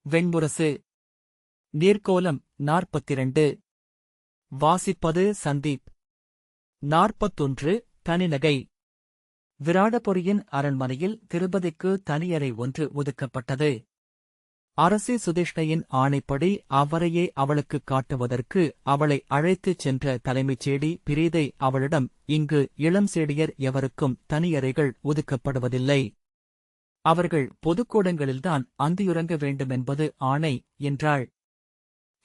வெண்முரசு. நீர்க்கோலம் 42. வாசிப்பது சந்தீப். 41. தனிநகை. விராடபுரியின் அரண்மனையில் திருபதிக்கு தனியறை ஒன்று ஒதுக்கப்பட்டது. அரசி சுதிஷ்ணையின் ஆணைப்படி அவரையே அவளுக்குக் காட்டுவதற்கு அவளை அழைத்துச் சென்ற தலைமைச் சேடி பிரீதை அவளிடம், இங்கு இளம் சேடியர் எவருக்கும் தனியறைகள் ஒதுக்கப்படுவதில்லை. அவர்கள் பொதுக்கூடங்களில்தான் அந்தியுறங்க வேண்டுமென்பது ஆணை என்றாள்.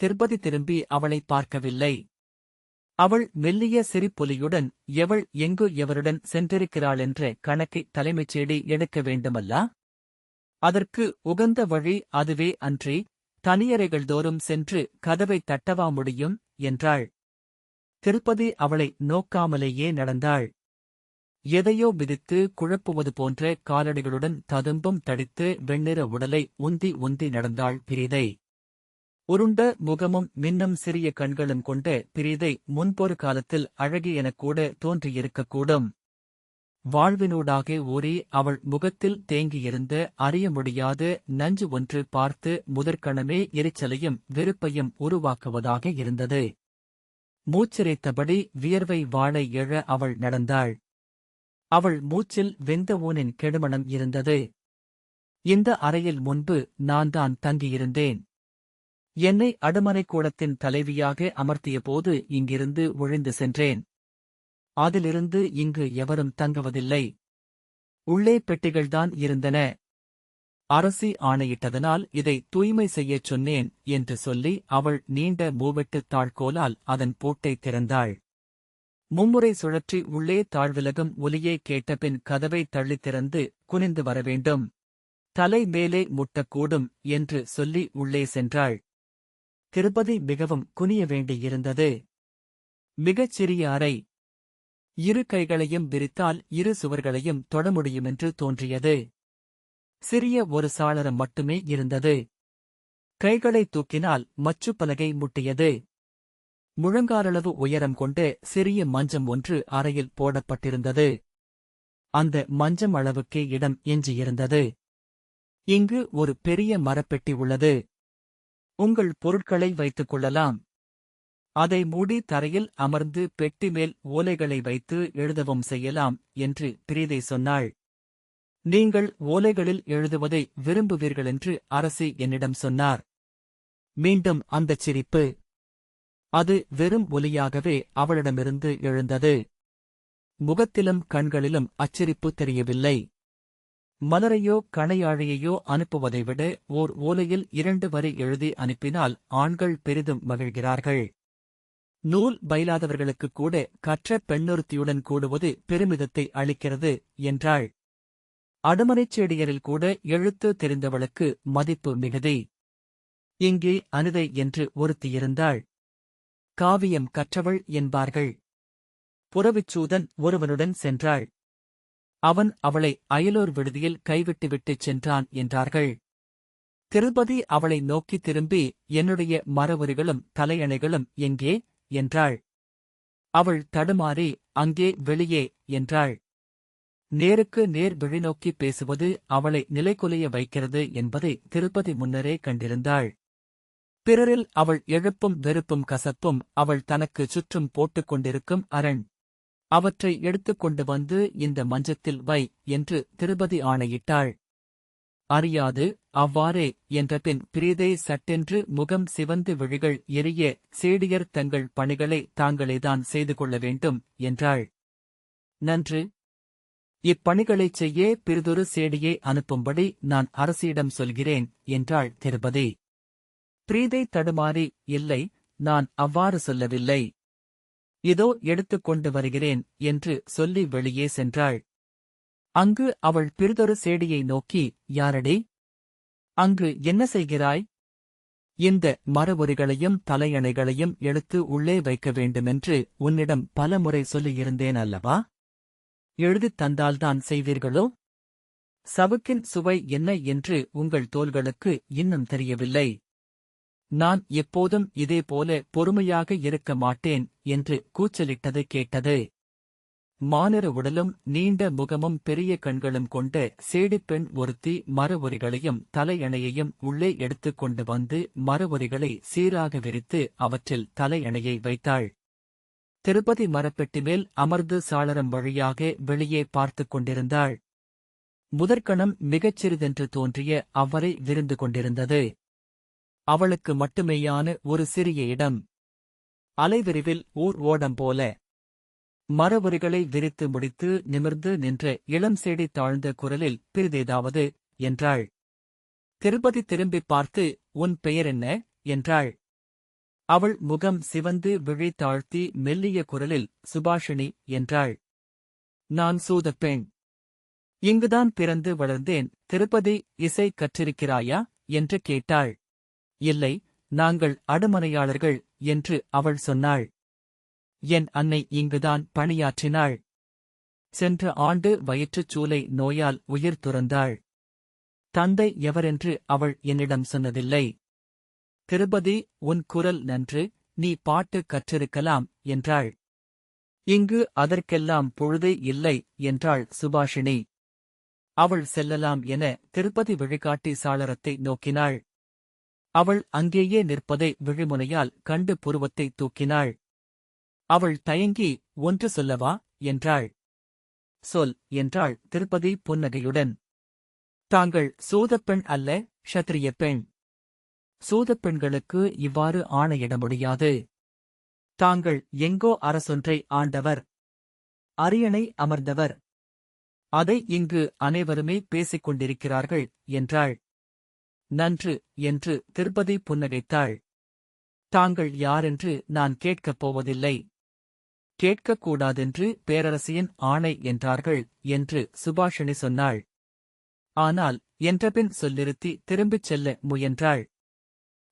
திருபதி திரும்பி அவளை பார்க்கவில்லை. அவள் மெல்லிய சிரிப்பொலியுடன், எவள் எங்கு எவருடன் சென்றிருக்கிறாளென்ற கணக்கை தலைமைச் சேடி எடுக்க வேண்டுமல்லா? அதற்கு உகந்த வழி அதுவே அன்றி, தனியறைகள் தோறும் சென்று கதவை தட்டவா முடியும் என்றாள். திருப்பதி அவளை நோக்காமலேயே நடந்தாள். எதையோ மிதித்து குழப்புவது போன்ற காலடிகளுடன் ததும்பும் தடித்து வெண்ணிற உடலை உந்தி உந்தி நடந்தாள் பிரீதை. உருண்ட முகமும் மின்னும் சிறிய கண்களும் கொண்ட பிரீதை முன்பொரு காலத்தில் அழகி எனக்கூட தோன்றியிருக்கக்கூடும். வாழ்வினூடாக ஊறி அவள் முகத்தில் தேங்கியிருந்த அறிய முடியாத நஞ்சு ஒன்று பார்த்து முதற்கணமே எரிச்சலையும் வெறுப்பையும் உருவாக்குவதாக இருந்தது. மூச்சிரைத்தபடி வியர்வை வாழை எழ அவள் நடந்தாள். அவள் மூச்சில் வெந்த ஊனின் கெடுமணம் இருந்தது. இந்த அறையில் முன்பு நான்தான் தங்கியிருந்தேன். என்னை அடுமனைக் கூடத்தின் தலைவியாக அமர்த்தியபோது இங்கிருந்து ஒழிந்து சென்றேன். அதிலிருந்து இங்கு எவரும் தங்குவதில்லை. உள்ளே பெட்டிகள்தான் இருந்தன. அரசி ஆணையிட்டதனால் இதை தூய்மை செய்யச் சொன்னேன் என்று சொல்லி அவள் நீண்ட மூவெட்டுத் தாழ்கோலால் அதன் பூட்டைத் திறந்தாள். மும்முறை சுழற்றி உள்ளே தாழ்விலகும் ஒலியை கேட்டபின் கதவை தள்ளித் திறந்து குனிந்து வரவேண்டும். தலை மேலே முட்டக்கூடும் என்று சொல்லி உள்ளே சென்றாள். திருப்பதி மிகவும் குனிய வேண்டியிருந்தது. மிகச் சிறிய அறை. இரு கைகளையும் விரித்தால் இரு சுவர்களையும் தொட முடியுமென்று தோன்றியது. சிறிய ஒரு சாளரம் மட்டுமே இருந்தது. கைகளை தூக்கினால் மச்சுப்பலகை முட்டியது. முழங்காலளவு உயரம் கொண்ட சிறிய மஞ்சம் ஒன்று அறையில் போடப்பட்டிருந்தது. அந்த மஞ்சம் அளவுக்கே இடம் எஞ்சியிருந்தது. இங்கு ஒரு பெரிய மரப்பெட்டி உள்ளது. உங்கள் பொருட்களை வைத்துக் கொள்ளலாம். அதை மூடி தரையில் அமர்ந்து பெட்டி மேல் ஓலைகளை வைத்து எழுதவும் செய்யலாம் என்று பிரீதை சொன்னாள். நீங்கள் ஓலைகளில் எழுதுவதை விரும்புவீர்களென்று அரசி என்னிடம் சொன்னார். மீண்டும் அந்தச் சிரிப்பு. அது வெறும் ஒலியாகவே அவளிடமிருந்து எழுந்தது. முகத்திலும் கண்களிலும் அச்சிரிப்பு தெரியவில்லை. மலரையோ கணையாழியையோ அனுப்புவதை விட ஓர் ஓலையில் 2 வரி எழுதி அனுப்பினால் ஆண்கள் பெரிதும் மகிழ்கிறார்கள். நூல் பயிலாதவர்களுக்குக் கூட கற்ற பெண்ணொருத்தியுடன் கூடுவது பெருமிதத்தை அளிக்கிறது என்றாள். அடுமனைச் சேடியரில் கூட எழுத்து தெரிந்தவளுக்கு மதிப்பு மிகுதி. இங்கே அனிதை என்று ஒருத்தியிருந்தாள். காவியம் கற்றவள் என்பார்கள். புறவிச்சூதன் ஒருவனுடன் சென்றாள். அவன் அவளை அயலோர் விடுதியில் கைவிட்டுவிட்டுச் சென்றான் என்றார்கள். திருப்பதி அவளை நோக்கி திரும்பி, என்னுடைய மரவுரிகளும் தலையணைகளும் எங்கே என்றாள். அவள் தடுமாறி, அங்கே வெளியே என்றாள். நேருக்கு நேர் விழிநோக்கி பேசுவது அவளை நிலைகுலைய வைக்கிறது என்பதை திருப்பதி முன்னரே கண்டிருந்தாள். பிறரில் அவள் எழுப்பும் வெறுப்பும் கசப்பும் அவள் தனக்கு சுற்றும் போட்டுக் கொண்டிருக்கும் அரண். அவற்றை எடுத்துக்கொண்டு வந்து இந்த மஞ்சத்தில் வை என்று திருப்பதி ஆணையிட்டாள். அறியாது, அவ்வாறே என்றபின் பிரீதை சட்டென்று முகம் சிவந்து விழிகள் எரிய, சேடியர் தங்கள் பணிகளை தாங்களேதான் செய்து கொள்ள வேண்டும் என்றாள். நன்று. இப்பணிகளைச் செய்ய பிறிதொரு சேடியை அனுப்பும்படி நான் அரசியிடம் சொல்கிறேன் என்றாள் திருப்பதி. பிரீதை தடுமாறி, இல்லை, நான் அவ்வாறு சொல்லவில்லை. இதோ எடுத்துக்கொண்டு வருகிறேன் என்று சொல்லி வெளியே சென்றாள். அங்கு அவள் பிறிதொரு சேடியை நோக்கி, யாரடி? அங்கு என்ன செய்கிறாய்? இந்த மரவுரிகளையும் தலையணைகளையும் எடுத்து உள்ளே வைக்க வேண்டுமென்று உன்னிடம் பலமுறை சொல்லியிருந்தேன் அல்லவா? எழுதித் தந்தால்தான் செய்வீர்களோ? சவுக்கின் சுவை என்ன என்று உங்கள் தோள்களுக்கு இன்னும் தெரியவில்லை. நான் எப்போதும் இதேபோல பொறுமையாக இருக்க மாட்டேன் என்று கூச்சலிட்டது கேட்டது. மானிட உடலும் நீண்ட முகமும் பெரிய கண்களும் கொண்ட சேடிப்பெண் ஒருத்தி மரவொரிகளையும் தலையணையையும் உள்ளே எடுத்துக் கொண்டு வந்து மரவொரிகளை சீராக விரித்து அவற்றில் தலையணையை வைத்தாள். திருப்பதி மரப்பெட்டி மேல் அமர்ந்து சாளரம் வழியாக வெளியே பார்த்துக் கொண்டிருந்தாள். முதற்கணம் மிகச் சிறிதென்று தோன்றிய அவ்வரை விருந்து கொண்டிருந்தது. அவளுக்கு மட்டுமேயான ஒரு சிறிய இடம். அலைவிரிவில் ஊர் ஓடம் போல. மரவொரிகளை விரித்து முடித்து நிமிர்ந்து நின்ற இளம் செடி தாழ்ந்த குரலில் பிறிதேதாவது என்றாள். திருப்பதி திரும்பிப் பார்த்து, உன் பெயர் என்ன என்றாள். அவள் முகம் சிவந்து விழி தாழ்த்தி மெல்லிய குரலில் சுபாஷினி என்றாள். நான் சூதப்பெண். இங்குதான் பிறந்து வளர்ந்தேன். திருப்பதி இசை கற்றிருக்கிறாயா என்று கேட்டாள். இல்லை, நாங்கள் அடுமனையாளர்கள் என்று அவள் சொன்னாள். என் அன்னை இங்குதான் பணியாற்றினாள். சென்ற ஆண்டு வயிற்றுச் சூலை நோயால் உயிர் துறந்தாள். தந்தை எவரென்று அவள் என்னிடம் சொன்னதில்லை. திருப்பதி, உன் குரல் நன்று, நீ பாட்டு கற்றிருக்கலாம் என்றாள். இங்கு அதற்கெல்லாம் பொழுதே இல்லை என்றாள் சுபாஷினி. அவள் செல்லலாம் என திருப்பதி வழிகாட்டி சாளரத்தை நோக்கினாள். அவள் அங்கேயே நிற்பதை விழிமுனையால் கண்டு புருவத்தை தூக்கினாள். அவள் தயங்கி, ஒன்று சொல்லவா என்றாள். சொல் என்றாள் திருப்பதி புன்னகையுடன். தாங்கள் சூதப்பெண் அல்ல, க்ஷத்திரிய பெண். சூதப்பெண்களுக்கு இவ்வாறு ஆணையிட முடியாது. தாங்கள் எங்கோ அரசொன்றை ஆண்டவர், அரியணை அமர்ந்தவர். அதை இங்கு அனைவருமே பேசிக் கொண்டிருக்கிறார்கள் என்றாள். நன்று என்று திருப்பதி புன்னகைத்தாள். தாங்கள் யாரென்று நான் கேட்கப் போவதில்லை. கேட்கக்கூடாதென்று பேரரசியின் ஆணை என்றார்கள் என்று சுபாஷினி சொன்னாள். ஆனால் என்றபின் சொல்லிருத்தி திரும்பிச் செல்ல முயன்றாள்.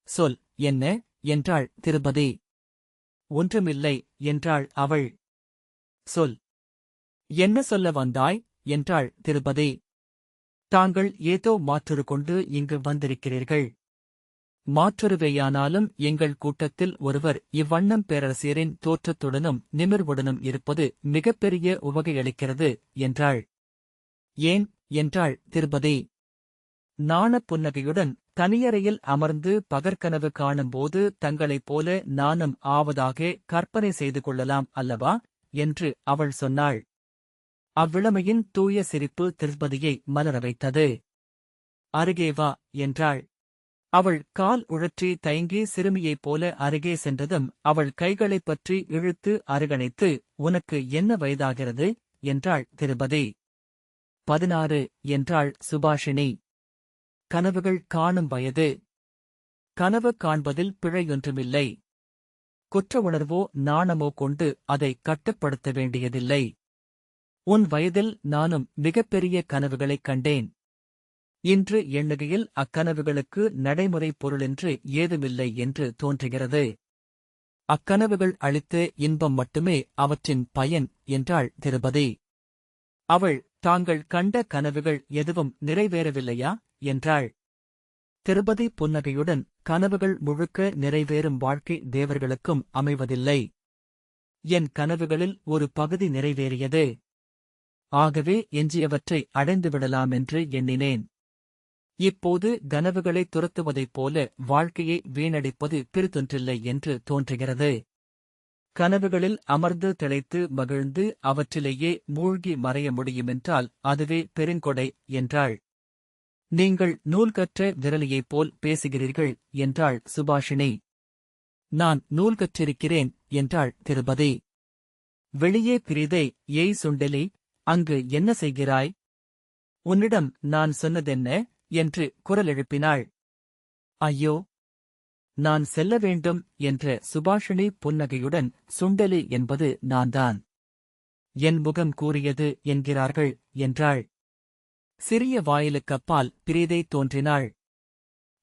சொல் என்ன என்றாள் திருப்பதி. ஒன்றுமில்லை என்றாள் அவள். சொல். என்ன சொல்ல வந்தாய் என்றாள் திருப்பதி. தாங்கள் ஏதோ மாற்றொரு கொண்டு இங்கு வந்திருக்கிறீர்கள். மாற்றொருவேயானாலும் எங்கள் கூட்டத்தில் ஒருவர் இவ்வண்ணம் பேரரசியரின் தோற்றத்துடனும் நிமிர்வுடனும் இருப்பது மிகப்பெரிய உவகையளிக்கிறது என்றாள். ஏன் என்றாள் திருப்பதி. நாணப் புன்னகையுடன், தனியறையில் அமர்ந்து பகற்கனவு காணும்போது தங்களைப் போல நானும் ஆவதாக கற்பனை செய்து கொள்ளலாம் அல்லவா என்று அவள் சொன்னாள். அவ்விளமையின் தூய சிரிப்பு திருப்பதியை மலர வைத்தது. அருகே வா என்றாள். அவள் கால் உழற்றி தயங்கி சிறுமியைப் போல அருகே சென்றதும் அவள் கைகளைப் பற்றி இழுத்து அருகணைத்து, உனக்கு என்ன வயதாகிறது என்றாள் திருப்பதி. 16 என்றாள் சுபாஷினி. கனவுகள் காணும் வயது. கனவு காண்பதில் பிழையொன்றுமில்லை. குற்ற உணர்வோ நாணமோ கொண்டு அதை கட்டுப்படுத்த வேண்டியதில்லை. உன் வயதில் நானும் மிகப்பெரிய கனவுகளைக் கண்டேன். இன்று எண்ணுகையில் அக்கனவுகளுக்கு நடைமுறை பொருளென்று ஏதுமில்லை என்று தோன்றுகிறது. அக்கனவுகள் அளித்த இன்பம் மட்டுமே அவற்றின் பயன் என்றாள் திருப்பதி. அவள், தாங்கள் கண்ட கனவுகள் எதுவும் நிறைவேறவில்லையா என்றாள். திருப்பதி புன்னகையுடன், கனவுகள் முழுக்க நிறைவேறும் வாழ்க்கை தேவர்களுக்கும் அமைவதில்லை. என் கனவுகளில் ஒரு பகுதி நிறைவேறியது. ஆகவே எஞ்சியவற்றை அடைந்துவிடலாமென்று எண்ணினேன். இப்போது கனவுகளை துரத்துவதைப் போல வாழ்க்கையை வீணடிப்பது பிறிதொன்றில்லை என்று தோன்றுகிறது. கனவுகளில் அமர்ந்து திளைத்து மகிழ்ந்து அவற்றிலேயே மூழ்கி மறைய முடியுமென்றால் அதுவே பெருங்கொடை என்றாள். நீங்கள் நூல் கற்ற விரலியைப் போல் பேசுகிறீர்கள் என்றாள் சுபாஷினி. நான் நூல் கற்றிருக்கிறேன் என்றாள் திருப்பதி. வெளியே பிரிதை, ஏய் சுண்டெலி, அங்கு என்ன செய்கிறாய்? உன்னிடம் நான் சொன்னதென்ன என்று குரல் எழுப்பினாள். ஐயோ, நான் செல்ல வேண்டும் என்ற சுபாஷினி புன்னகையுடன், சுண்டெலி என்பது நான்தான். என் முகம் கூறியது என்கிறார்கள் என்றாள். சிறிய வாயிலுக்கப்பால் பிரீதை தோன்றினாள்.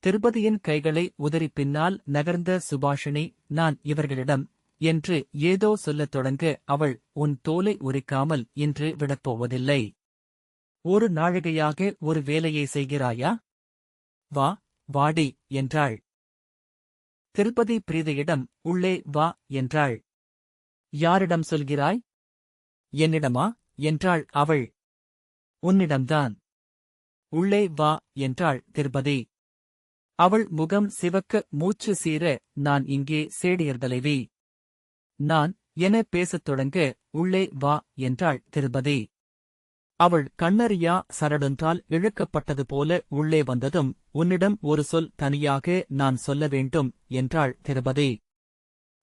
திருப்பதியின் கைகளை உதறி பின்னால் நகர்ந்த சுபாஷினி, நான் இவர்களிடம் என்று ஏதோ சொல்லத் தொடங்க அவள், உன் தோலை உரிக்காமல் இன்று விடப்போவதில்லை. ஒரு நாழிகையாக ஒரு வேலையை செய்கிறாயா? வா, வாடி என்றாள். திருப்பதி பிரீதையிடம், உள்ளே வா என்றாள். யாரிடம் சொல்கிறாய்? என்னிடமா என்றாள் அவள். உன்னிடம்தான். உள்ளே வா என்றாள் திர்பதி. அவள் முகம் சிவக்க மூச்சு சீர, நான் இங்கே சேடியர் தலைவி. நான் என பேசத் தொடங்க, உள்ளே வா என்றாள் திர்பதி. அவள் கண்ணறியா சரடொன்றால் இழுக்கப்பட்டது போல உள்ளே வந்ததும், உன்னிடம் ஒரு சொல் தனியாக நான் சொல்ல வேண்டும் என்றாள் திர்பதி.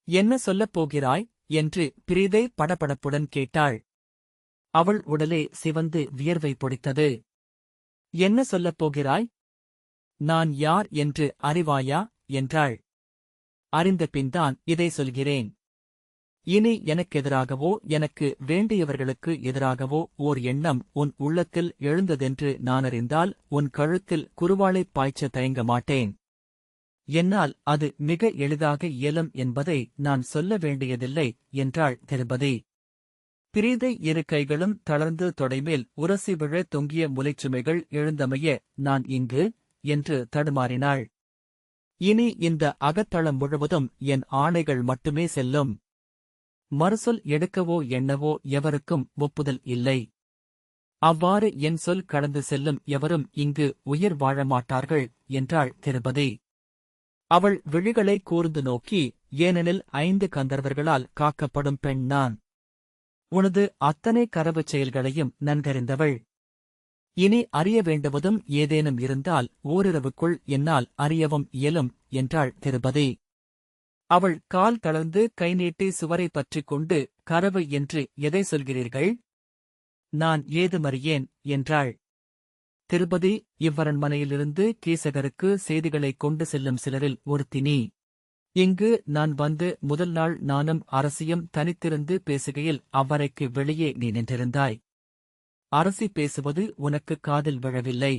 என்ன சொல்லப் போகிறாய் என்று பிரீதை படபடப்புடன் கேட்டாள். அவள் உடலே சிவந்து வியர்வை பொடித்தது. என்ன சொல்லப் போகிறாய்? நான் யார் என்று அறிவாயா என்றாள். அறிந்த பின்தான் இதை சொல்கிறேன். இனி எனக்கெதிராகவோ எனக்கு வேண்டியவர்களுக்கு எதிராகவோ ஓர் எண்ணம் உன் உள்ளத்தில் எழுந்ததென்று நான் அறிந்தால் உன் கழுத்தில் குருவாளைப் பாய்ச்ச தயங்க மாட்டேன். என்னால் அது மிக எளிதாக இயலும் என்பதை நான் சொல்ல வேண்டியதில்லை என்றாள் திர்பதி. பிரீதை இரு கைகளும் தளர்ந்து தொடைமேல் உரசி விழ தொங்கிய முலைச்சுமைகள் எழுந்தமைய, நான் இங்கு என்று தடுமாறினாள். இனி இந்த அகத்தளம் முழுவதும் என் ஆணைகள் மட்டுமே செல்லும். மறுசொல் எடுக்கவோ எண்ணவோ எவருக்கும் ஒப்புதல் இல்லை. அவ்வாறு என் சொல் கடந்து செல்லும் எவரும் இங்கு உயிர் வாழமாட்டார்கள் என்றாள் திர்பதி. அவள் விழிகளை கூர்ந்து நோக்கி, ஏனெனில் 5 கந்தர்வர்களால் காக்கப்படும் பெண் நான். உனது அத்தனை கரவுச் செயல்களையும் நன்கறிந்தவள். இனி அறிய வேண்டுவதும் ஏதேனும் இருந்தால் ஓரிரவுக்குள் என்னால் அறியவும் இயலும் என்றாள் திர்பதி. அவள் கால் தளர்ந்து கை நீட்டி சுவரை பற்றிக் கொண்டு, கரவு என்று எதை சொல்கிறீர்கள்? நான் ஏதுமறியேன் என்றாள். திர்பதி, இவ்வரண்மனையிலிருந்து கீசகருக்கு செய்திகளைக் கொண்டு செல்லும் சிலரில் ஒருத்தி நீ. இங்கு நான் வந்து முதல் நாள் நானும் அரசியும் தனித்திருந்து பேசுகையில் அவ்வறைக்கு வெளியே நீ நின்றிருந்தாய். அரசி பேசுவது உனக்கு காதில் விழவில்லை.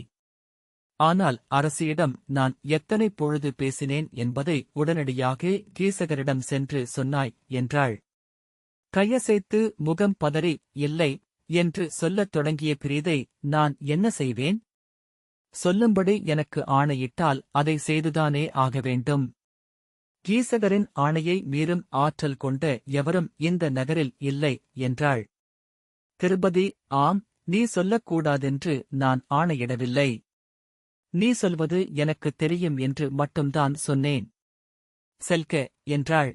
ஆனால் அரசியிடம் நான் எத்தனை பொழுது பேசினேன் என்பதை உடனடியாக கீசகரிடம் சென்று சொன்னாய் என்றாள். கையசைத்து முகம் பதறி, இல்லை என்று சொல்லத் தொடங்கிய பிரீதை, நான் என்ன செய்வேன்? சொல்லும்படி எனக்கு ஆணையிட்டால் அதை செய்துதானே ஆக வேண்டும். கீசகரின் ஆணையை மீறும் ஆற்றல் கொண்ட எவரும் இந்த நகரில் இல்லை என்றாள். திர்பதி, ஆம், நீ சொல்லக்கூடாதென்று நான் ஆணையிடவில்லை. நீ சொல்வது எனக்கு தெரியும் என்று மட்டும்தான் சொன்னேன். செல்க என்றாள்.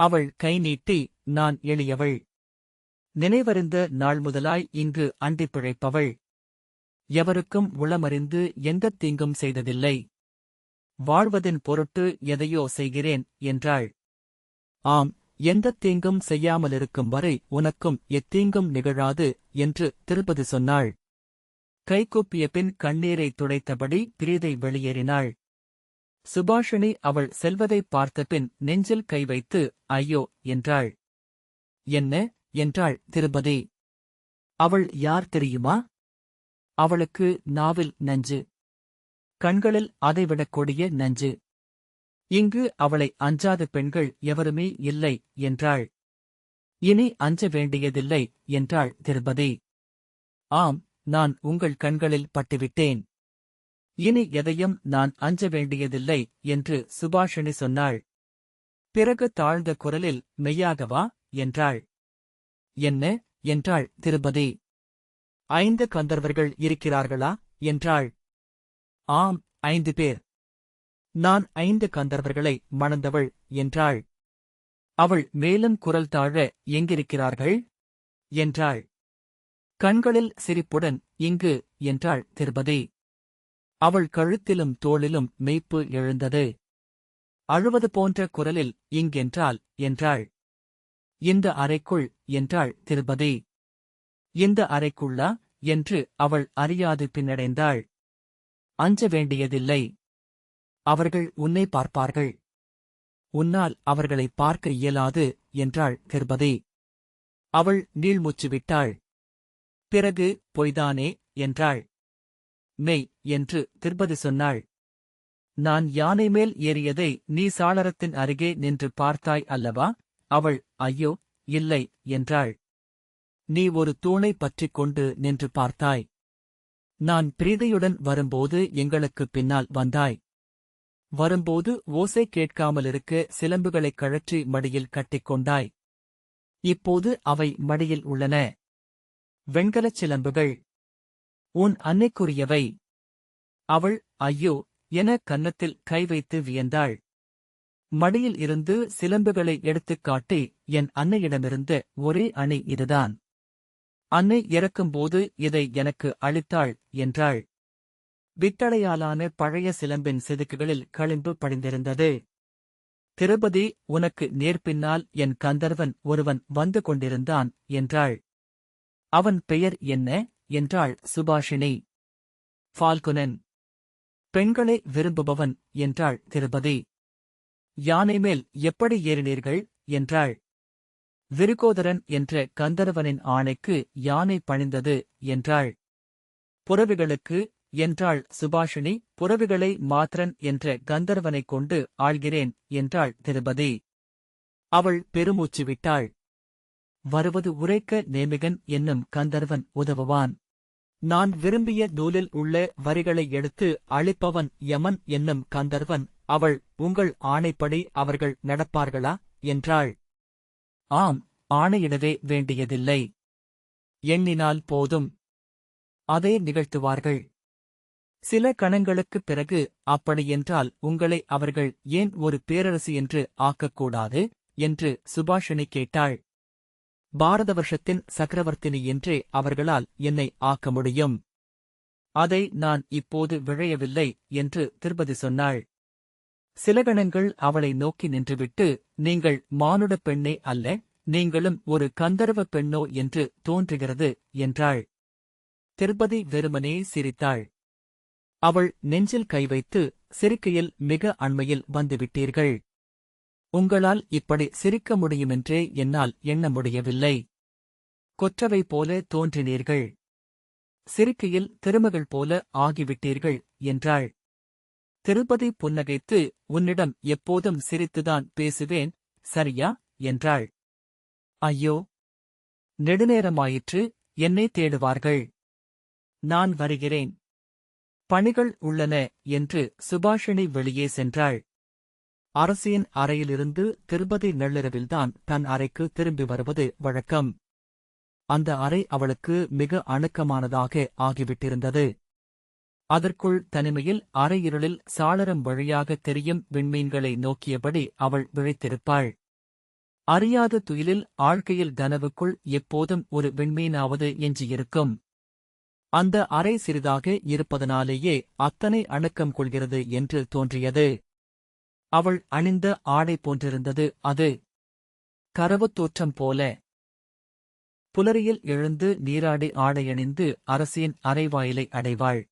அவள் கை நீட்டி, நான் எளியவள். நினைவறிந்த நாள் முதலாய் இங்கு அண்டிப் பிழைப்பவள். எவருக்கும் உளமறிந்து எந்தத் தீங்கும் செய்ததில்லை. வாழ்வதின் பொருட்டு எதையோ செய்கிறேன் என்றாள். ஆம், எந்தத் தீங்கும் செய்யாமலிருக்கும் வரை உனக்கும் எத்தீங்கும் நிகழாது என்று திருப்பதி சொன்னாள். கைகூப்பிய பின் கண்ணீரை துடைத்தபடி பிரீதை வெளியேறினாள். சுபாஷினி அவள் செல்வதைப் பார்த்தபின் நெஞ்சில் கை வைத்து, ஐயோ என்றாள். என்ன என்றாள் திருபதி. அவள் யார் தெரியுமா? அவளுக்கு நாவில் நஞ்சு, கண்களில் அதைவிடக் கொடிய நஞ்சு. இங்கு அவளை அஞ்சாத பெண்கள் எவருமே இல்லை என்றாள். இனி அஞ்ச வேண்டியதில்லை என்றாள் திருபதி. ஆம், நான் உங்கள் கண்களில் பட்டுவிட்டேன். இனி எதையும் நான் அஞ்ச வேண்டியதில்லை என்று சுபாஷினி சொன்னாள். பிறகு தாழ்ந்த குரலில், மெய்யாகவா என்றாள். என்ன என்றாள் திருபதி. 5 கந்தர்வர்கள் இருக்கிறார்களா என்றாள். ஆம், 5 பேர். நான் 5 கந்தர்வர்களை மணந்தவள் என்றாள். அவள் மேலும் குரல் தாழ, எங்கிருக்கிறார்கள் என்றாள். கண்களில் சிரிப்புடன், இங்கு என்றாள் திருபதி. அவள் கழுத்திலும் தோளிலும் மெய்ப்பு எழுந்தது. அழுவது போன்ற குரலில், இங்கென்றால் என்றாள். இந்த அறைக்குள் என்றாள் திருபதி. இந்த அறைக்குள்ளா என்று அவள் அறியாது பின்னடைந்தாள். அஞ்ச வேண்டியதில்லை. அவர்கள் உன்னை பார்ப்பார்கள். உன்னால் அவர்களை பார்க்க இயலாது என்றாள் திருபதி. அவள் நீள்மூச்சு விட்டாள். பிறகு, பொய்தானே என்றாள். மெய் என்று திருபதி சொன்னாள். நான் யானை மேல் ஏறியதை நீ சாளரத்தின் அருகே நின்று பார்த்தாய் அல்லவா? அவள், ஐயோ, இல்லை என்றாள். நீ ஒரு தூணை பற்றிக் கொண்டு நின்று பார்த்தாய். நான் பிரீதியுடன் வரும்போது எங்களுக்குப் பின்னால் வந்தாய். வரும்போது ஓசை கேட்காமலிருக்க சிலம்புகளைக் கழற்றி மடியில் கட்டிக்கொண்டாய். இப்போது அவை மடியில் உள்ளன. வெண்கலச் சிலம்புகள். உன் அன்னைக்குரியவை. அவள் ஐயோ என கன்னத்தில் கை வைத்து வியந்தாள். மடியில் இருந்து சிலம்புகளை எடுத்துக் காட்டி, என் அன்னையிடமிருந்த ஒரே அணி இதுதான். அன்னை இறக்கும்போது இதை எனக்கு அளித்தாள் என்றாள். பித்தளையாலான பழைய சிலம்பின் செதுக்குகளில் களிம்பு படிந்திருந்தது. திருபதி, உனக்கு நேர்பின்னால் என் கந்தர்வன் ஒருவன் வந்து கொண்டிருந்தான் என்றாள். அவன் பெயர் என்ன என்றாள் சுபாஷினி. ஃபால்குனன். பெண்களை விரும்புபவன் என்றாள் திருபதி. யானை மேல் எப்படி ஏறினீர்கள் என்றாள். விருகோதரன் என்ற கந்தர்வனின் ஆணைக்கு யானை பணிந்தது என்றாள். புறவிகளுக்கு என்றாள் சுபாஷினி. புறவிகளை மாத்ரன் என்ற கந்தர்வனைக் கொண்டு ஆள்கிறேன் என்றாள் திருபதி. அவள் பெருமூச்சு விட்டாள். வருவது உரைக்க நேமிகன் என்னும் கந்தர்வன் உதவுவான். நான் விரும்பிய நூலில் உள்ள வரிகளை எடுத்து அளிப்பவன் யமன் என்னும் கந்தர்வன். அவள் உங்கள் ஆணைப்படி அவர்கள் நடப்பார்களா என்றாள். ஆம், ஆணையிடவே வேண்டியதில்லை. எண்ணினால் போதும். அதை நிகழ்த்துவார்கள். சில கணங்களுக்குப் பிறகு, அப்படியென்றால் உங்களை அவர்கள் ஏன் ஒரு பேரரசு என்று ஆக்கக்கூடாது என்று சுபாஷினி கேட்டாள். பாரத வருஷத்தின் சக்கரவர்த்தினி என்றே அவர்களால் என்னை ஆக்க முடியும். அதை நான் இப்போது விழையவில்லை என்று திருபதி சொன்னாள். சில கணங்கள் அவளை நோக்கி நின்றுவிட்டு, நீங்கள் மானுடப் பெண்ணே அல்ல, நீங்களும் ஒரு கந்தர்வ பெண்ணோ என்று தோன்றுகிறது என்றாள். திருபதி வெறுமனே சிரித்தாள். அவள் நெஞ்சில் கை வைத்து, சிரிக்கையில் மிக அண்மையில் வந்துவிட்டீர்கள். உங்களால் இப்படி சிரிக்க முடியுமென்றே என்னால் எண்ண முடியவில்லை. கொற்றவை போல தோன்றினீர்கள். சிரிக்கையில் திருமகள் போல ஆகிவிட்டீர்கள் என்றாள். திருபதி புன்னகைத்து, உன்னிடம் எப்போதும் சிரித்துதான் பேசுவேன், சரியா என்றாள். ஐயோ, நெடுநேரமாயிற்று, என்னை தேடுவார்கள். நான் வருகிறேன். பணிகள் உள்ளன என்று சுபாஷினி வெளியே சென்றாள். அரசியின் அறையிலிருந்து திருபதி நள்ளிரவில்தான் தன் அறைக்கு திரும்பி வருவது வழக்கம். அந்த அறை அவளுக்கு மிக அணுக்கமானதாக ஆகிவிட்டிருந்தது. அதற்குள் தனிமையில் அறையிருளில் சாளரம் வழியாக தெரியும் விண்மீன்களை நோக்கியபடி அவள் விழித்திருப்பாள். அறியாத துயிலில் ஆழ்கையில் கனவுக்குள் எப்போதும் ஒரு விண்மீனாவது எஞ்சியிருக்கும். அந்த அறை சிறிதாக இருப்பதனாலேயே அத்தனை அணுக்கம் கொள்கிறது என்று தோன்றியது. அவள் அணிந்த ஆடை போன்றிருந்தது அது. கரவுத் தோற்றம் போல. புலரியில் எழுந்து நீராடி ஆடையணிந்து அரசியின் அறைவாயிலை அடைவாள்.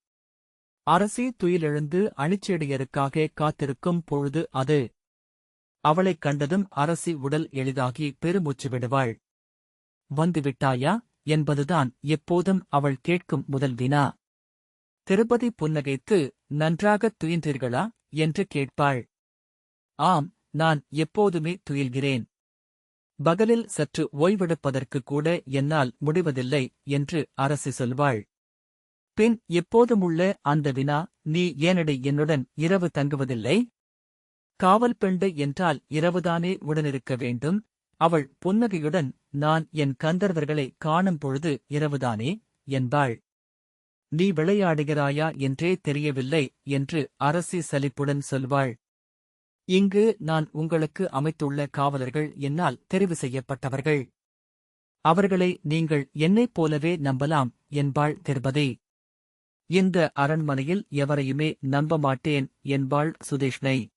அரசி துயிலெழுந்து அணிச்சேடியருக்காக காத்திருக்கும் பொழுது அது. அவளைக் கண்டதும் அரசி உடல் எளிதாகி பெருமூச்சு விடுவாள். வந்துவிட்டாயா என்பதுதான் எப்போதும் அவள் கேட்கும் முதல் வினா. திருபதி புன்னகைத்து, நன்றாகத் துயின்றீர்களா என்று கேட்பாள். ஆம், நான் எப்போதுமே துயில்கிறேன். பகலில் சற்று ஓய்வெடுப்பதற்கு கூட என்னால் முடிவதில்லை என்று அரசி சொல்வாள். பின் எப்போதுமுள்ள அந்த வினா, நீ ஏனடி என்னுடன் இரவு தங்குவதில்லை? காவல் பெண்டு என்றால் இரவுதானே உடனிருக்க வேண்டும். அவள் புன்னகையுடன், நான் என் கந்தர்வர்களை காணும் பொழுது இரவுதானே என்பாள். நீ விளையாடுகிறாயா என்றே தெரியவில்லை என்று அரசி சலிப்புடன் சொல்வாள். இங்கு நான் உங்களுக்கு அமைத்துள்ள காவலர்கள் என்னால் தெரிவு செய்யப்பட்டவர்கள். அவர்களை நீங்கள் என்னைப் போலவே நம்பலாம் என்பாள் திருபதி. இந்த அரண்மனையில் எவரையுமே நம்ப மாட்டேன் என்பாள் சுதேஷ்ணை.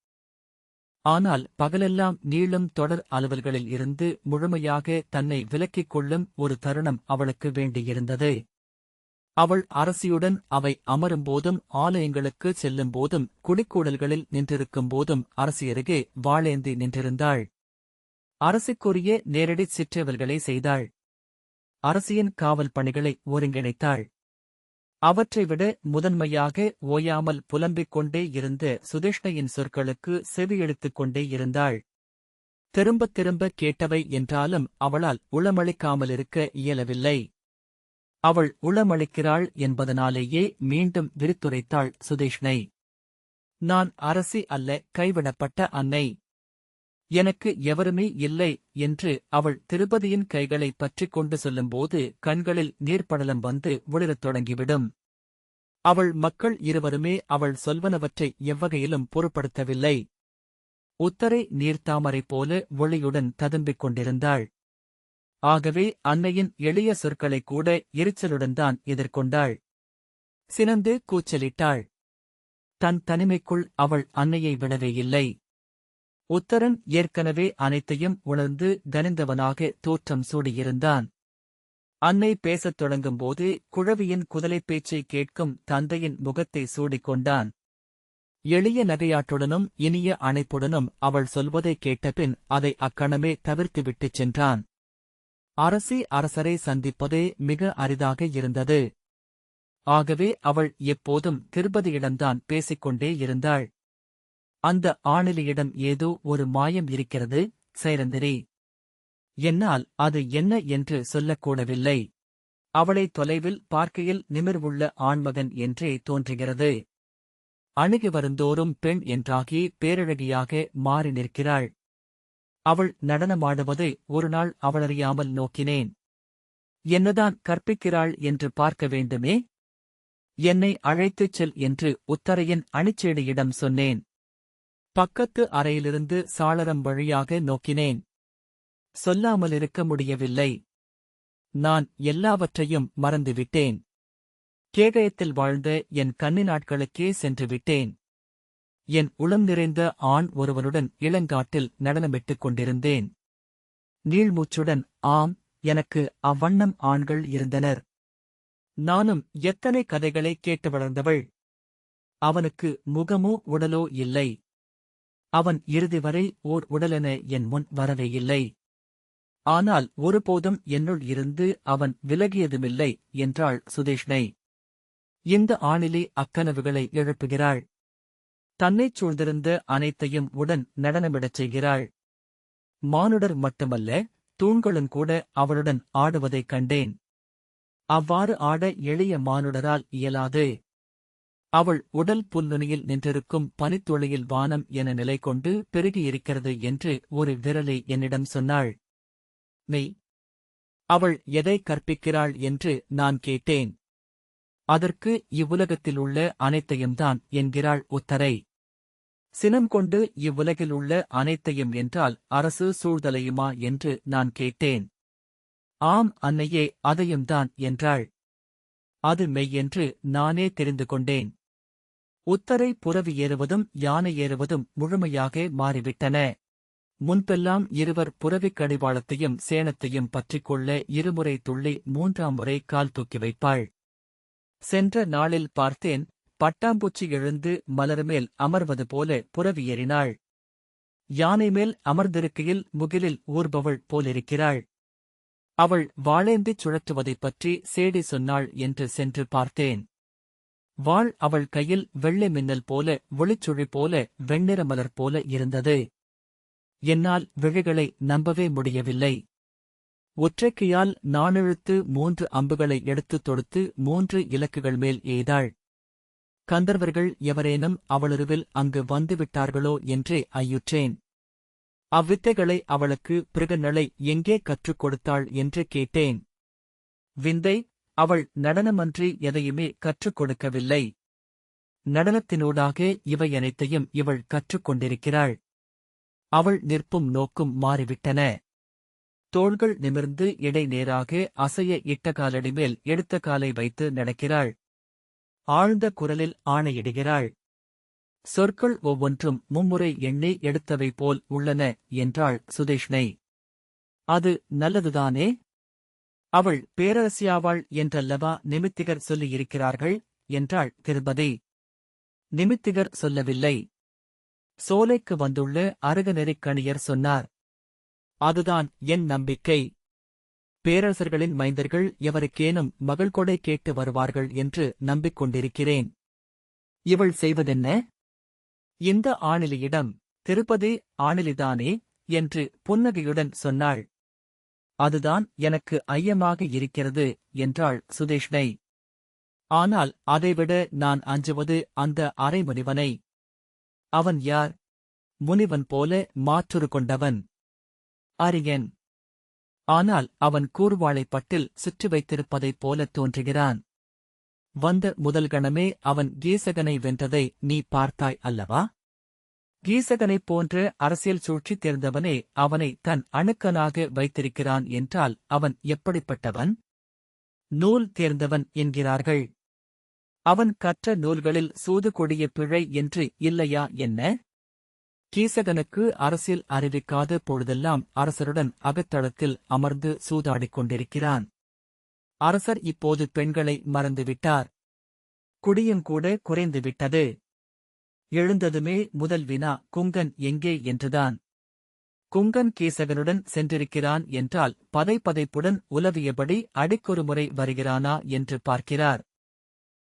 ஆனால் பகலெல்லாம் நீளும் தொடர் அலுவல்களில் இருந்து முழுமையாக தன்னை விலக்கிக் கொள்ளும் ஒரு தருணம் அவளுக்கு வேண்டியிருந்தது. அவள் அரசியுடன் அவை அமரும்போதும் ஆலயங்களுக்கு செல்லும்போதும் குடிக்கூடல்களில் நின்றிருக்கும் போதும் அரசியருகே வாளேந்தி நின்றிருந்தாள். அரசுக்குரிய நேரடி சிற்றேவல்களை செய்தாள். அரசியின் காவல் பணிகளை ஒருங்கிணைத்தாள். அவற்றைவிட முதன்மையாக ஓயாமல் புலம்பிக் கொண்டே இருந்த சுதேஷ்ணையின் சொற்களுக்கு செவியெடுத்துக் கொண்டே இருந்தாள். திரும்பத் திரும்ப கேட்டவை என்றாலும் அவளால் உளமளிக்காமலிருக்க இயலவில்லை. அவள் உளமளிக்கிறாள் என்பதனாலேயே மீண்டும் விரித்துரைத்தாள் சுதேஷ்ணை. நான் அரசி அல்ல, கைவிடப்பட்ட அன்னை. எனக்கு எவருமே இல்லை என்று அவள் திருப்பதியின் கைகளை பற்றிக் கொண்டு சொல்லும்போது கண்களில் நீர்ப்படலம் வந்து ஒளிரத் தொடங்கிவிடும். அவள் மக்கள் இருவருமே அவள் சொல்வனவற்றை எவ்வகையிலும் பொருட்படுத்தவில்லை. உத்தரை நீர்த்தாமரை போல ஒளியுடன் ததும்பிக் கொண்டிருந்தாள். ஆகவே அன்னையின் எளிய சொற்களைக் கூட எரிச்சலுடன் தான் எதிர்கொண்டாள். சினந்து கூச்சலிட்டாள். தன் தனிமைக்குள் அவள் அன்னையை விடவே இல்லை. உத்தரன் ஏற்கனவே அனைத்தையும் உணர்ந்து கனிந்தவனாக தோற்றம் சூடியிருந்தான். அன்னை பேசத் தொடங்கும்போது குழவியின் குதலைப் பேச்சை கேட்கும் தந்தையின் முகத்தை சூடிக்கொண்டான். எளிய நகையாட்டுடனும் இனிய அணைப்புடனும் அவள் சொல்வதைக் கேட்டபின் அதை அக்கணமே தவிர்த்துவிட்டுச் சென்றான். அரசி அரசரை சந்திப்பதே மிக அரிதாக இருந்தது. ஆகவே அவள் எப்போதும் திருப்பதியிடம்தான் பேசிக்கொண்டே இருந்தாள். அந்த ஆணிலியிடம் ஏதோ ஒரு மாயம் இருக்கிறது, சைரந்திரி. என்னால் அது என்ன என்று சொல்லக்கூடவில்லை. அவளை தொலைவில் பார்க்கையில் நிமிர்வுள்ள ஆண்மகன் என்றே தோன்றுகிறது. அணுகி வருந்தோறும் பெண் என்றாகி பேரழகியாக மாறி நிற்கிறாள். அவள் நடனமாடுவதை ஒருநாள் அவளறியாமல் நோக்கினேன். என்னதான் கற்பிக்கிறாள் என்று பார்க்க வேண்டுமே. என்னை அழைத்துச் செல் என்று உத்தரையின் அணிச்சேடியிடம் சொன்னேன். பக்கத்து அறையிலிருந்து சாளரம் வழியாக நோக்கினேன். சொல்லாமலிருக்க முடியவில்லை. நான் எல்லாவற்றையும் மறந்துவிட்டேன். கேகயத்தில் வாழ்ந்த என் கன்னி நாட்களுக்கே சென்று விட்டேன். என் உளம் நிறைந்த ஆண் ஒருவனுடன் இளங்காட்டில் நடனமிட்டுக் கொண்டிருந்தேன். நீள்மூச்சுடன், ஆம், எனக்கு அவ்வண்ணம் ஆண்கள் இருந்தனர். நானும் எத்தனை கதைகளை கேட்டு வளர்ந்தவள். அவனுக்கு முகமோ உடலோ இல்லை. அவன் இறுதி வரை ஓர் உடலென என் முன் வரவே இல்லை. ஆனால் ஒருபோதும் என்னுள் இருந்து அவன் விலகியதுமில்லை என்றாள் சுதேஷ்ணை. இந்த ஆணிலி அக்கனவுகளை எழுப்புகிறாள். தன்னைச் சூழ்ந்திருந்த அனைத்தையும் உடன் நடனமிடச் செய்கிறாள். மானுடர் மட்டுமல்ல, தூண்களும் கூட அவளுடன் ஆடுவதைக் கண்டேன். அவ்வாறு ஆட எளிய மானுடரால் இயலாது. அவள் உடல் புல்நுனியில் நின்றிருக்கும் பனித்துளியில் வானம் என நிலை கொண்டு பெருகியிருக்கிறது என்று ஒரு விரலை என்னிடம் சொன்னாள். மெய். அவள் எதை கற்பிக்கிறாள் என்று நான் கேட்டேன். அதற்கு இவ்வுலகத்திலுள்ள அனைத்தையும்தான் என்கிறாள் உத்தரை. சினம் கொண்டு இவ்வுலகிலுள்ள அனைத்தையும் என்றால் அரசு சூழ்தலையுமா என்று நான் கேட்டேன். ஆம் அன்னையே, அதையும்தான் என்றாள். அது மெய்யென்று நானே தெரிந்து கொண்டேன். உத்தரை புரவி ஏறுவதும் யானை ஏறுவதும் முழுமையாக மாறிவிட்டன. முன்பெல்லாம் இருவர் புரவிக் கடிவாளத்தையும் சேணத்தையும் பற்றிக்கொள்ள இருமுறை துள்ளி மூன்றாம் முறை கால் தூக்கி வைப்பாள். சென்ற நாளில் பார்த்தேன், பட்டாம்பூச்சி எழுந்து மலர்மேல் அமர்வது போல புரவி ஏறினாள். யானை மேல் அமர்ந்திருக்கையில் முகிலில் ஊர்பவள் போலிருக்கிறாள். அவள் வாளேந்திச் சுழற்றுவதைப் பற்றி சேடி சொன்னாள் என்று சென்று பார்த்தேன். வாள் அவள் கையில் வெள்ளை மின்னல் போல ஒளிச்சுழி போல வெண்ணிற மலர் போல இருந்தது. என்னால் விழிகளை நம்பவே முடியவில்லை. ஒற்றைக்கையால் நாணெழுத்து 3 அம்புகளை எடுத்துத் தொடுத்து 3 இலக்குகள் மேல் எய்தாள். கந்தர்வர்கள் எவரேனும் அவளுருவில் அங்கு வந்துவிட்டார்களோ என்றே ஐயுற்றேன். அவ்வித்தைகளை அவளுக்கு பிருகநளை எங்கே கற்றுக் கொடுத்தாள் என்று கேட்டேன். விந்தை, அவள் நடனமன்றி எதையுமே கற்றுக் கொடுக்கவில்லை. நடனத்தினூடாக இவையனைத்தையும் இவள் கற்றுக் கொண்டிருக்கிறாள். அவள் நிற்பும் நோக்கும் மாறிவிட்டன. தோள்கள் நிமிர்ந்து இடை நேராக அசைய இட்ட காலடி மேல் எடுத்த காலை வைத்து நடக்கிறாள். ஆழ்ந்த குரலில் ஆணையிடுகிறாள். சொற்கள் ஒவ்வொன்றும் மும்முறை எண்ணி எடுத்தவை போல் உள்ளன என்றாள் சுதேஷ்ணை. அது நல்லதுதானே? அவள் பேரரசியாவாள் என்றல்லவா நிமித்திகர் சொல்லியிருக்கிறார்கள் என்றாள் திருபதி. நிமித்திகர் சொல்லவில்லை. சோலைக்கு வந்துள்ள அருகநெறிக் கணியர் சொன்னார். அதுதான் என் நம்பிக்கை. பேரரசர்களின் மைந்தர்கள் எவருக்கேனும் மகள் கொடை கேட்டு வருவார்கள் என்று நம்பிக்கொண்டிருக்கிறேன். இவள் செய்வதென்ன? இந்த ஆணிலியிடம், திருப்பதி ஆணிலிதானே என்று புன்னகையுடன் சொன்னாள். அதுதான் எனக்கு ஐயமாக இருக்கிறது என்றாள் சுதேஷ்ணை. ஆனால் அதைவிட நான் அஞ்சுவது அந்த அரைமுனிவனை. அவன் யார்? முனிவன் போல மாற்றுரு கொண்டவன். அறியன். ஆனால் அவன் கூர்வாளைப் பட்டில் சுற்றி வைத்திருப்பதைப் போலத் தோன்றுகிறான். வந்த முதல் கணமே அவன் கீசகனை வென்றதை நீ பார்த்தாய் அல்லவா? கீசகனைப் போன்ற அரசியல் சூழ்ச்சி தேர்ந்தவனே அவனை தன் அணுக்கனாக வைத்திருக்கிறான் என்றால் அவன் எப்படிப்பட்டவன்? நூல் தேர்ந்தவன் என்கிறார்கள். அவன் கற்ற நூல்களில் சூது கொடிய பிழை என்று இல்லையா என்ன? கீசகனுக்கு அரசியல் அறிவிக்காத பொழுதெல்லாம் அரசருடன் அகத்தளத்தில் அமர்ந்து சூதாடிக் கொண்டிருக்கிறான். அரசர் இப்போது பெண்களை மறந்துவிட்டார். குடியுங்கூட குறைந்துவிட்டது. எழுந்ததுமே முதல் வினா குங்கன் எங்கே என்றுதான். குங்கன் கீசகனுடன் சென்றிருக்கிறான் என்றால் பதைப்பதைப்புடன் உலவியபடி அடிக்கொருமுறை வருகிறானா என்று பார்க்கிறார்.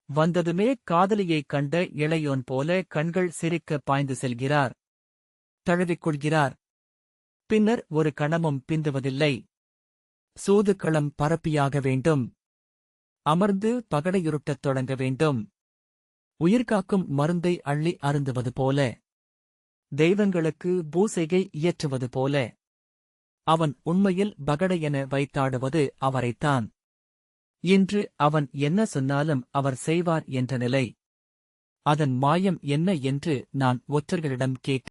வந்ததுமே காதலியைக் கண்ட இளையோன் போல கண்கள் சிரிக்க பாய்ந்து செல்கிறார். தழுவிக்கொள்கிறார். பின்னர் ஒரு கணமும் பிந்துவதில்லை. சூதுக்களம் பரப்பியாக வேண்டும். அமர்ந்து பகடையுருட்டத் தொடங்க வேண்டும். உயிர்காக்கும் மருந்தை அள்ளி அருந்துவது போல. தெய்வங்களுக்கு பூசைகை இயற்றுவது போல. அவன் உண்மையில் பகடையென வைத்தாடுவது அவரைத்தான். இன்று அவன் என்ன சொன்னாலும் அவர் செய்வார் என்ற நிலை. அதன் மாயம் என்ன என்று நான் ஒற்றர்களிடம் கேட்டேன்.